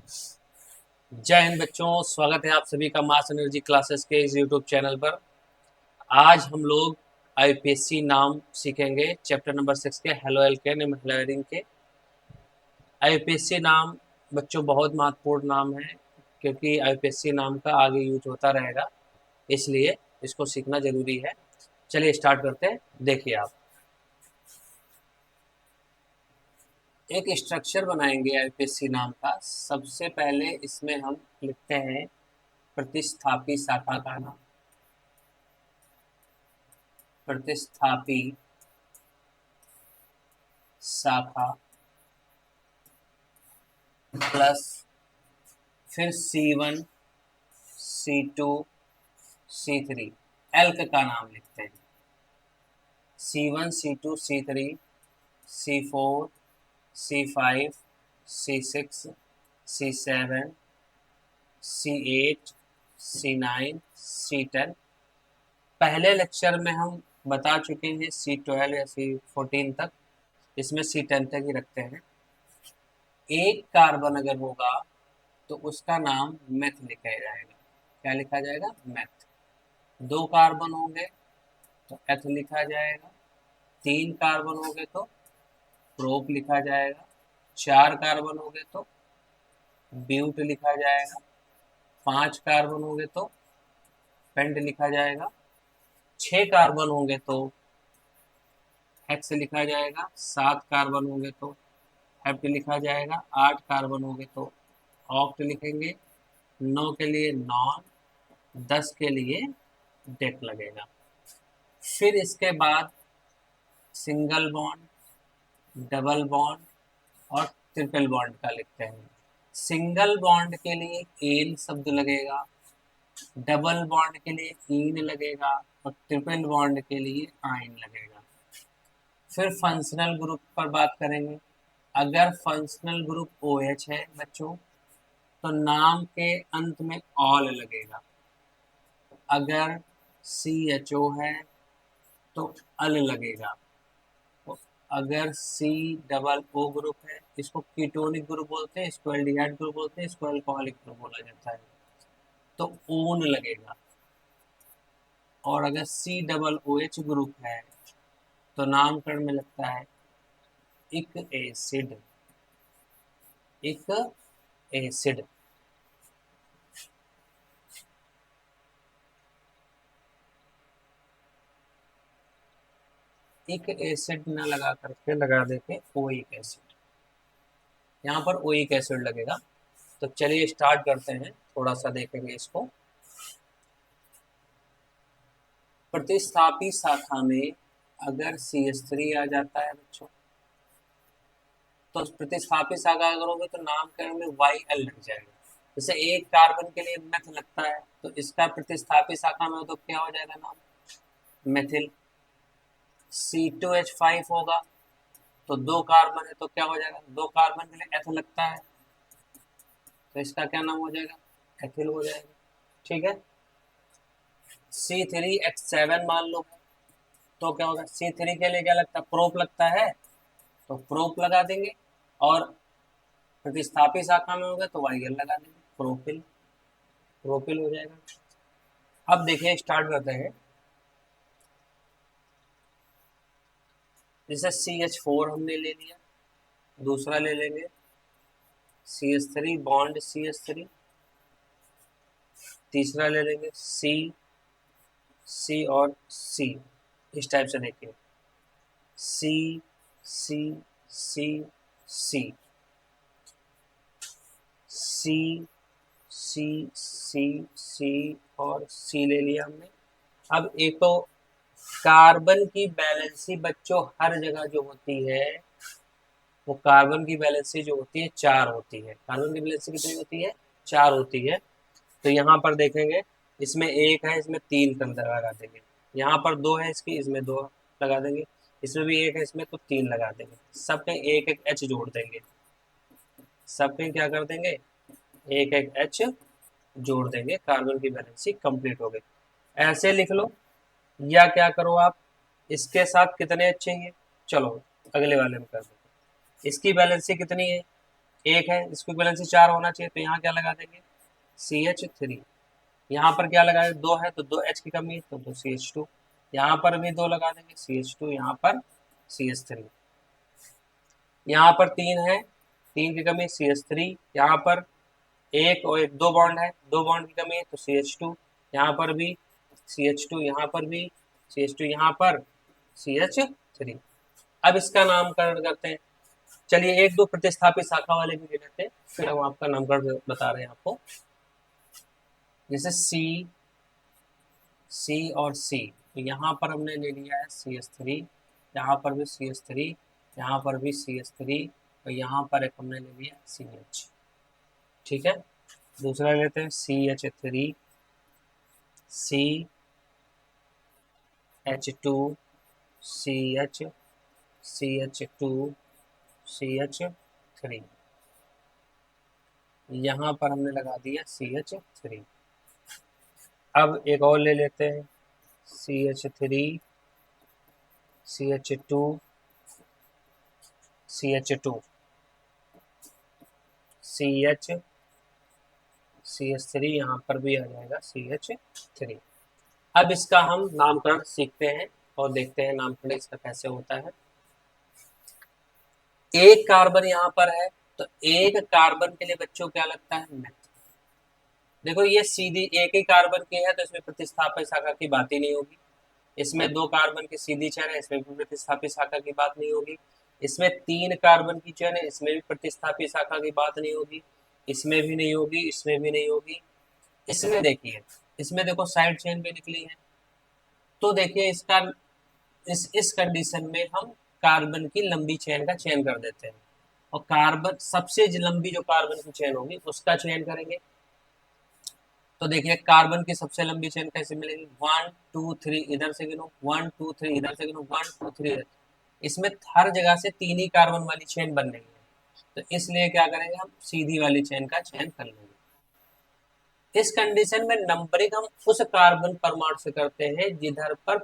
जय हिंद बच्चों, स्वागत है आप सभी का मास एनर्जी क्लासेस के इस यूट्यूब चैनल पर। आज हम लोग आईपीएससी नाम सीखेंगे, चैप्टर नंबर 6 के हेलो एल्केन एंड हेलोइरिन के। आईपीएससी नाम बच्चों बहुत महत्वपूर्ण नाम है, क्योंकि आईपीएससी नाम का आगे यूज होता रहेगा, इसलिए इसको सीखना जरूरी है। चलिए स्टार्ट करते हैं। देखिए, आप एक स्ट्रक्चर बनाएंगे आईपीएससी नाम का। सबसे पहले इसमें हम लिखते हैं प्रतिस्थापी शाखा का नाम। प्रतिस्थापी शाखा प्लस फिर C1 C2 C3 एल्क का नाम लिखते हैं। C1 C2 C3 C4 C5 C6 C7 C8 C9 C10। पहले लेक्चर में हम बता चुके हैं C12 या C14 तक, इसमें C10 तक ही रखते हैं। एक कार्बन अगर होगा तो उसका नाम मेथ लिखा जाएगा। क्या लिखा जाएगा? मेथ। दो कार्बन होंगे तो एथ लिखा जाएगा। तीन कार्बन होंगे तो प्रोप लिखा जाएगा। चार कार्बन होंगे तो ब्यूट लिखा जाएगा। पांच कार्बन होंगे तो पेंट लिखा जाएगा। छह कार्बन होंगे तो हेक्स लिखा जाएगा। सात कार्बन होंगे तो हेप्ट लिखा जाएगा। आठ कार्बन होंगे तो ऑक्ट लिखेंगे। नौ के लिए नॉन, 10 के लिए डेक लगेगा। फिर इसके बाद सिंगल बॉन्ड, डबल बॉन्ड और ट्रिपल बॉन्ड का लिखते हैं। सिंगल बॉन्ड के लिए एन शब्द लगेगा, डबल बॉन्ड के लिए ईन लगेगा और ट्रिपल बॉन्ड के लिए आइन लगेगा। फिर फंक्शनल ग्रुप पर बात करेंगे। अगर फंक्शनल ग्रुप OH है बच्चों तो नाम के अंत में ऑल लगेगा। अगर CHO है तो अल लगेगा। तो अगर C O ग्रुप है, इसको कीटोनिक ग्रुप बोलते हैं, इसको एल्डिहाइड ग्रुप बोलते हैं, इसको अल्कोहलिक ग्रुप बोला जाता है, तो ऊन लगेगा। और अगर COOH ग्रुप है तो नामकरण में लगता है इक एसिड। इक एसिड। इक एसिड न लगा करके लगा देते ओइक एसिड। यहाँ पर ओइक एसिड लगेगा। तो चलिए स्टार्ट करते हैं, थोड़ा सा देखेंगे इसको। प्रतिस्थापी शाखा में अगर CH3 आ जाता है बच्चों, तो प्रतिस्थापी शाखा अगर होगी तो नामकरण में YL लग जाएगा। जैसे एक कार्बन के लिए मेथ लगता है, तो इसका प्रतिस्थापी शाखा में हो तो क्या हो जाएगा नाम? मेथिल। C2H5 होगा तो दो कार्बन है तो क्या हो जाएगा? दो कार्बन के लिए एथ लगता है, तो इसका क्या नाम हो जाएगा? एथिल हो जाएगा। ठीक है। C3H7 मान लो, तो क्या होगा? C3 के लिए क्या लगता है? प्रोप लगता है, तो प्रोप लगा देंगे। और प्रतिस्थापी शाखा में होगा तो YL लगा देंगे, प्रोपिल। प्रोपिल हो जाएगा। अब देखिए स्टार्ट करते हैं। जैसे CH4 हमने ले लिया, दूसरा ले लेंगे CH3 बॉन्ड CH3, तीसरा ले लेंगे C और C। इस टाइप से देखिए C C C C C C C C और C ले लिया हमने। अब एक तो कार्बन की बैलेंसी बच्चों हर जगह जो होती है, वो कार्बन की बैलेंसी जो होती है 4 होती है। कार्बन की बैलेंसी कितनी होती है? 4 होती है। तो यहाँ पर देखेंगे, इसमें एक है, इसमें 3 का लगा देंगे। यहाँ पर 2 है इसकी, इसमें 2 लगा देंगे। इसमें भी एक है, इसमें तो 3 लगा देंगे। सब में एक एक H जोड़ देंगे। सब में क्या कर देंगे? एक एक H जोड़ देंगे। कार्बन की बैलेंसी कंप्लीट हो गई। ऐसे लिख लो, या क्या करो आप, इसके साथ कितने H चाहिए? चलो अगले वाले में कर दो। इसकी बैलेंसी कितनी है? एक है, इसको बैलेंस 4 होना चाहिए, तो यहाँ क्या लगा देंगे CH3। यहाँ पर क्या लगाए 2 है तो 2H की कमी है तो 2CH2। यहाँ पर भी 2 लगा देंगे CH2, यहाँ पर CH3। यहाँ पर 3 है, 3 की कमी CH3। यहाँ पर एक और एक 2 बॉन्ड है, 2 बॉन्ड की कमी है तो CH2। यहाँ पर भी CH2, यहाँ पर भी CH2, यहाँ पर CH3। अब इसका नामकरण करते हैं। चलिए एक दो प्रतिस्थापित शाखा वाले भी ले लेते हैं, फिर हम आपका नामकरण बता रहे हैं आपको। जैसे C और C, तो यहाँ पर हमने ले लिया है CH3, यहाँ पर भी CH3, यहाँ पर भी CH3, और यहाँ पर एक हमने ले लिया CH। ठीक है, दूसरा लेते हैं CH3, CH2, CH, CH2, CH3, यहाँ पर हमने लगा दिया CH3। अब एक और ले लेते हैं CH3, CH2, CH2, CH, CH3, यहाँ पर भी आ जाएगा CH3। अब इसका हम नामकरण सीखते हैं और देखते हैं नामकरण इसका कैसे होता है। एक कार्बन यहाँ पर है, तो एक कार्बन के लिए बच्चों क्या लगता है मेथ। देखो ये सीधी एक ही कार्बन की है तो इसमें प्रतिस्थापित शाखा की बात ही नहीं होगी। इसमें 2 कार्बन की सीधी चेन है, इसमें भी प्रतिस्थापित शाखा की बात नहीं होगी। इसमें 3 कार्बन की चेन है, इसमें भी प्रतिस्थापित शाखा की बात नहीं होगी। इसमें भी नहीं होगी, इसमें भी नहीं होगी। इसमें देखिए, इसमें देखो साइड चेन भी निकली है, तो देखिए इसका इस कंडीशन में हम कार्बन की लंबी चेन का चयन कर देते हैं, और कार्बन सबसे लंबी जो कार्बन की चेन होगी उसका चयन करेंगे। तो देखिए कार्बन की सबसे लंबी चेन कैसे मिलेगी, 1 2 3 इधर से गिनो, 1 2 3 इधर से गिनो, 1 2 3 इधर। इसमें हर जगह से 3 ही कार्बन वाली चेन बन रही है, तो इसलिए क्या करेंगे हम सीधी वाली चेन का चयन कर लेंगे। इस कंडीशन में नंबरिंग हम उस कार्बन परमाणु से करते हैं जिधर पर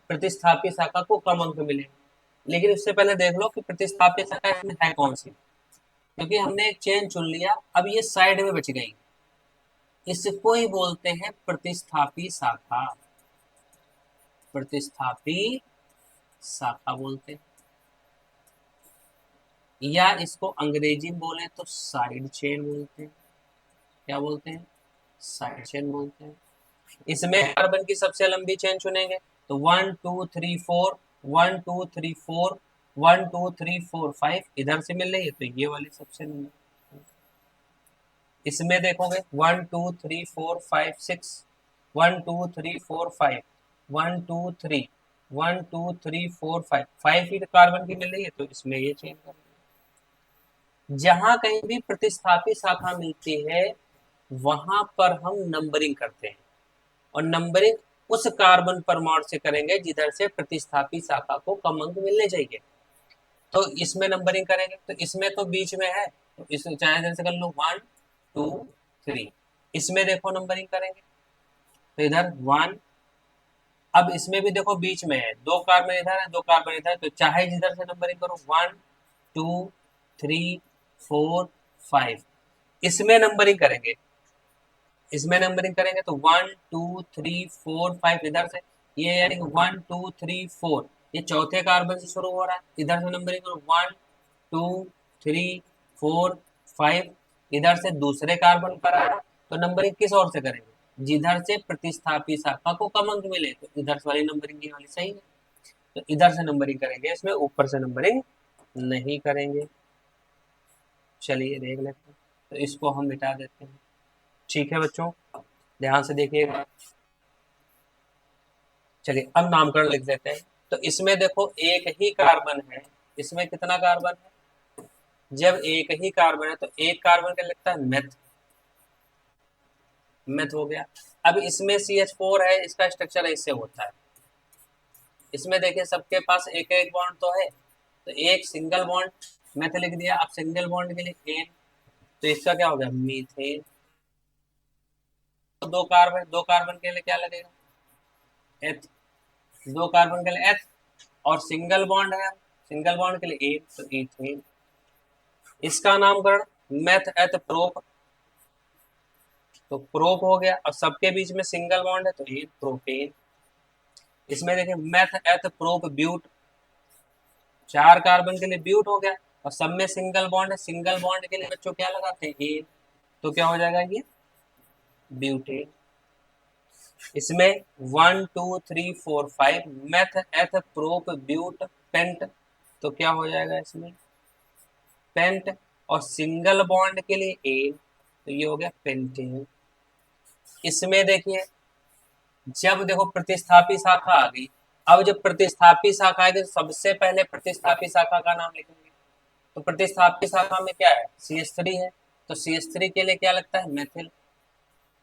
प्रतिस्थापित शाखा को कम अंक मिले। लेकिन उससे पहले देख लो कि प्रतिस्थापित शाखा इसमें है कौन सी, क्योंकि हमने एक चेन चुन लिया, अब ये साइड में बच गई, इसको ही बोलते हैं प्रतिस्थापी शाखा। प्रतिस्थापी शाखा बोलते हैं, या इसको अंग्रेजी में बोले तो साइड चेन बोलते हैं। क्या बोलते हैं, साइड चेन बोलते हैं। इसमें कार्बन की सबसे लंबी चेन चुनेंगे, तो 1 2 3 4, 1 2 3 4, 1 2 3 4 5 इधर से मिल रही है, तो ये वाली सबसे लंबी। इसमें देखोगे 1 2 3 4 5 6, 1 2 3 4 5, 1 2 3, 1 2 3 4 5, 5 ही कार्बन की मिल रही है, तो इसमें ये चेंज करेंगे। जहां कहीं भी प्रतिस्थापित शाखा मिलती है वहां पर हम नंबरिंग करते हैं, और नंबरिंग उस कार्बन परमाणु से करेंगे जिधर से प्रतिस्थापित शाखा को कम अंक मिलने चाहिए। तो इसमें नंबरिंग करेंगे, तो इसमें तो बीच में है, तो इस चाहे इधर से कर लो 1 2 3। इसमें देखो नंबरिंग करेंगे, तो इधर 1। अब इसमें भी देखो बीच में है, 2 कार्बन इधर है, 2 कार्बन इधर, तो चाहे जिधर से नंबरिंग करो 1 2 3 4 5। इसमें नंबरिंग करेंगे, इसमें नंबरिंग करेंगे तो 1 2 3 4 5 इधर से, ये यानी 1 2 3 4, ये चौथे कार्बन से शुरू हो रहा है, इधर से नंबरिंग करो 1 2 3 4 5, इधर से दूसरे कार्बन पर आया, तो नंबरिंग किस ओर से करेंगे, जिधर से प्रतिस्थापी शाखा को कम अंक मिले, तो इधर से वाली नंबरिंग ये वाली सही है, तो इधर से नंबरिंग करेंगे, इसमें ऊपर से नंबरिंग नहीं करेंगे। चलिए देख लेते हैं, तो इसको हम मिटा देते हैं। ठीक है बच्चों, ध्यान से देखिएगा। चलिए अब नामकरण लिख देते हैं। तो इसमें देखो एक ही कार्बन है, इसमें कितना कार्बन है, जब एक ही कार्बन है तो एक कार्बन का लिखता है मेथ, मेथ हो गया। अब इसमें CH4 है, इसका स्ट्रक्चर ऐसे होता है। इसमें देखिए सबके पास एक एक बॉन्ड तो है, तो एक सिंगल बॉन्ड मेथ लिख दिया। अब सिंगल बॉन्ड के लिए एन, तो इसका क्या हो गया मीथेन। तो दो कार्बन के लिए क्या लगेगा एथ, 2 कार्बन के लिए एथ, और सिंगल बॉन्ड है, सिंगल बॉन्ड के लिए एक, तो इथेन। इसका नामकरण मेथ एथ प्रोप, तो प्रोप हो गया। और सबके बीच में सिंगल बॉन्ड है तो ये प्रोपेन। इसमें देखिए meth eth prop but, 4 carbon के लिए ब्यूट हो गया। और सब में सिंगल बॉन्ड है, सिंगल बॉन्ड के लिए बच्चों क्या लगाते हैं, एन, तो क्या हो जाएगा ये ब्यूटेन। इसमें 1 2 3 4 5 मेथ एथ प्रोप ब्यूट पेंट, तो क्या हो जाएगा इसमें पेंट। और सिंगल बॉन्ड के लिए एन, तो ये हो गया पेंटेन। इसमें देखिए जब देखो प्रतिस्थापी शाखा आ गई, अब जब प्रतिस्थापी शाखा आएगी तो सबसे पहले प्रतिस्थापी शाखा का नाम लिखेंगे। तो प्रतिस्थापी शाखा में क्या है, CH3 है, तो CH3 के लिए क्या लगता है, मेथिल।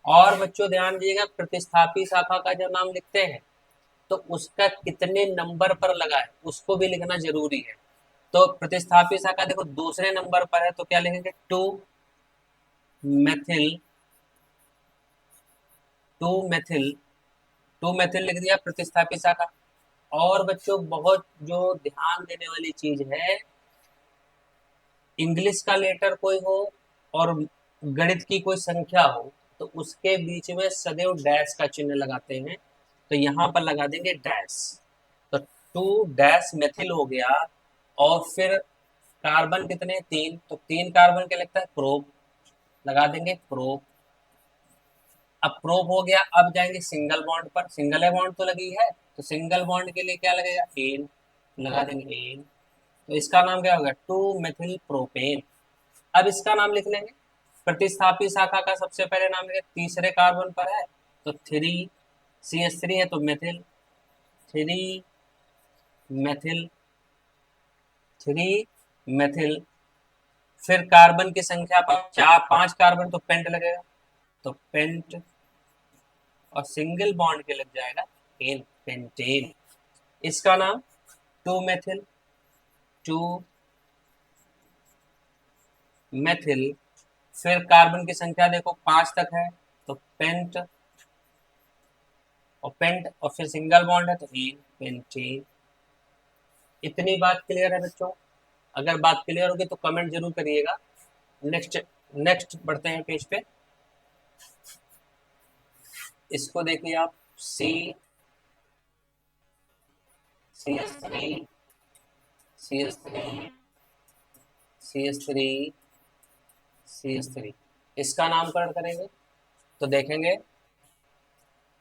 और बच्चों ध्यान दीजिएगा, प्रतिस्थापी शाखा का जब नाम लिखते हैं तो उसका कितने नंबर पर लगा है उसको भी लिखना जरूरी है। तो प्रतिस्थापी शाखा देखो दूसरे नंबर पर है, तो क्या लिखेंगे, 2 मेथिल, 2 मेथिल, 2 मेथिल लिख दिया प्रतिस्थापी शाखा। और बच्चों बहुत जो ध्यान देने वाली चीज है, इंग्लिश का लेटर कोई हो और गणित की कोई संख्या हो तो उसके बीच में सदैव डैश का चिन्ह लगाते हैं, तो यहाँ पर लगा देंगे डैश। तो 2 डैश मेथिल हो गया। और फिर कार्बन कितने, 3, तो 3 कार्बन के लगता है प्रोप, लगा देंगे प्रोप। अब प्रोप हो गया, अब जाएंगे सिंगल बॉन्ड पर, सिंगल बॉन्ड तो लगी है, तो सिंगल बॉन्ड के लिए क्या लगेगा, एन, लगा देंगे एन। तो इसका नाम क्या होगा, 2 मेथिल प्रोपेन। अब इसका नाम लिख लेंगे, प्रतिस्थापी शाखा का सबसे पहले नाम लिखे, तीसरे कार्बन पर है तो 3 CH3 है तो मेथिल, 3 मेथिल, 3 मेथिल। फिर कार्बन की संख्या पर 5 कार्बन तो पेंट लगेगा, तो पेंट। और सिंगल बॉन्ड के लग जाएगा एन, पेंटेन। इसका नाम 2 मेथिल, 2 मेथिल। फिर कार्बन की संख्या देखो 5 तक है तो पेंट, और पेंट, और फिर सिंगल बॉन्ड है तो एन, पेंटेन। इतनी बात क्लियर है बच्चों? अगर बात क्लियर होगी तो कमेंट जरूर करिएगा। नेक्स्ट, नेक्स्ट बढ़ते हैं पेज पे। इसको देखिए आप, सी CH3, CH3, CH3, CH3, इसका नामकरण करेंगे तो देखेंगे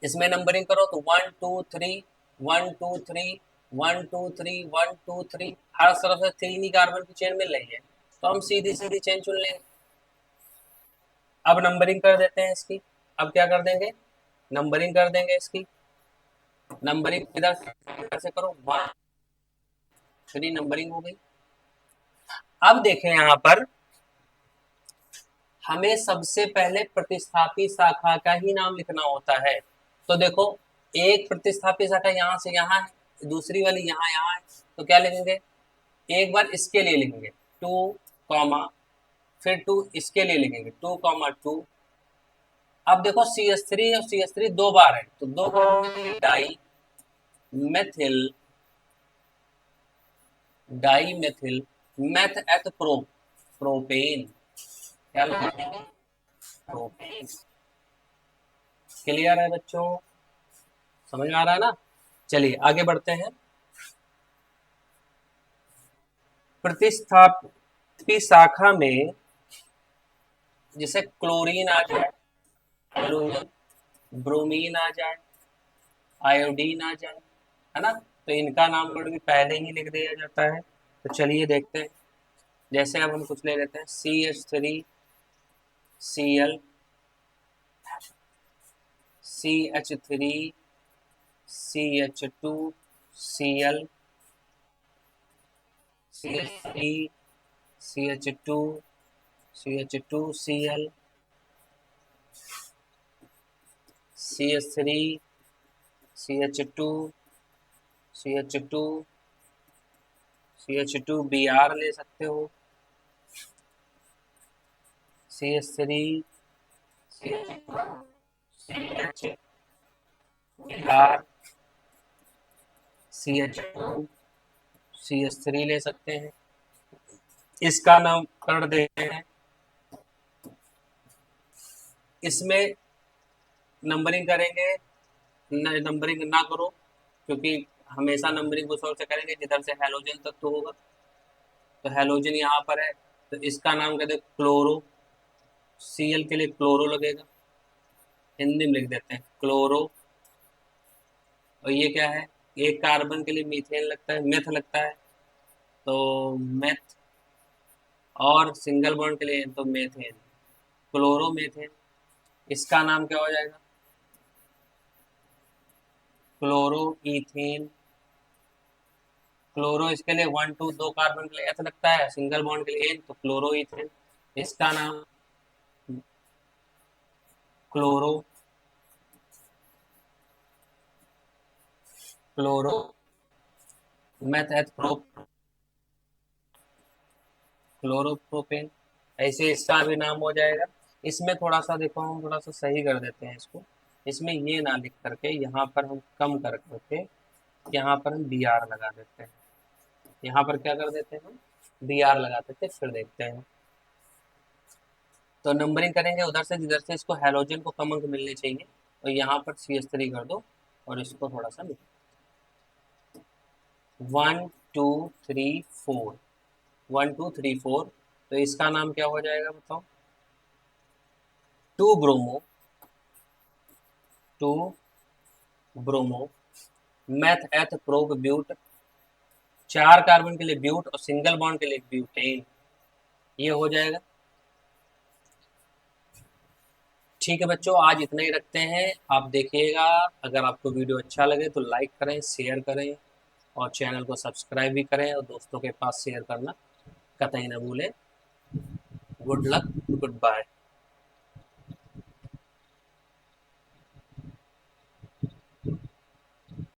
इसमें नंबरिंग करो तो 1 2 3 1 2 3 1 2 3 1 2 3, हर तरफ से 3 ही कार्बन की चेन मिल रही है तो हम सीधी सीधी चेन चुन लेंगे। अब नंबरिंग कर देते हैं इसकी। अब क्या कर देंगे, नंबरिंग कर देंगे इसकी। नंबरिंग इधर से करो, 1 3 नंबरिंग हो गई। अब देखें यहाँ पर हमें सबसे पहले प्रतिस्थापी शाखा का ही नाम लिखना होता है। तो देखो एक प्रतिस्थापी शाखा यहाँ से यहाँ है, दूसरी वाली यहाँ यहाँ है, तो क्या लिखेंगे, एक बार इसके लिए लिखेंगे 2 कॉमा, फिर 2 इसके लिए लिखेंगे 2 कॉमा 2। अब देखो CH3 और CH3 दो बार है तो दो di methyl, di methyl meth eth pro, propane, क्या लिखेंगे, प्रोपेन। क्लियर है बच्चों, समझ में आ रहा है ना? चलिए आगे बढ़ते हैं। प्रतिस्थापी शाखा में जैसे क्लोरीन आ जाए, क्लोरीन, ब्रोमीन आ जाए, आयोडीन आ जाए, है ना, तो इनका नामकरण भी पहले ही लिख दिया जाता है। तो चलिए देखते हैं। जैसे अब हम कुछ ले लेते हैं CH3 Cl, CH3 CH2 Cl, CH3 CH2 CH2 Cl, CH3 CH2 CH2 CH2 Br ले सकते हो, CH3 CH Br, CH2 CH3 ले सकते हैं। इसका नामकरण देते हैं। इसमें नंबरिंग करेंगे, नंबरिंग ना करो, क्योंकि हमेशा नंबरिंग उस ओर से करेंगे जिधर से हेलोजन तत्व होगा। तो हेलोजन यहाँ पर है, तो इसका नाम कहते हैं क्लोरो। Cl के लिए क्लोरो लगेगा, हिंदी में लिख देते हैं क्लोरो। और ये क्या है, एक कार्बन के लिए मीथेन लगता है, मेथ लगता है, तो मेथ। और सिंगल बॉन्ड के लिए तो मेथेन, क्लोरोमेथेन। इसका नाम क्या हो जाएगा, क्लोरो इथेन। क्लोरो इसके लिए 1 2 दो कार्बन के लिए एथ लगता है, सिंगल बॉन्ड के लिए एन, तो क्लोरो इथेन। इसका नाम chloro, chloro meth eth prop, chloropropane. ऐसे इसका भी नाम हो जाएगा। इसमें थोड़ा सा देखो, हम थोड़ा सा सही कर देते हैं इसको। इसमें ये ना लिख करके यहाँ पर हम कम कर करके यहाँ पर हम बी आर लगा देते हैं। यहाँ पर क्या कर देते हैं, हम बी आर लगा देते हैं, फिर देखते हैं। तो नंबरिंग करेंगे उधर से जिधर से इसको हेलोजन को कम अंक मिलने चाहिए, और यहाँ पर CH3 कर दो, और इसको थोड़ा सा 1 2 3 4, 1 2 3 4। तो इसका नाम क्या हो जाएगा बताओ, 2 bromo, 2 bromo meth eth prop but. 4 carbon के लिए ब्यूट और सिंगल बॉन्ड के लिए ब्यूटेन, ये हो जाएगा। ठीक है बच्चों, आज इतना ही रखते हैं। आप देखिएगा, अगर आपको वीडियो अच्छा लगे तो लाइक करें, शेयर करें, और चैनल को सब्सक्राइब भी करें, और दोस्तों के पास शेयर करना कतई ना भूलें। Good luck, good bye.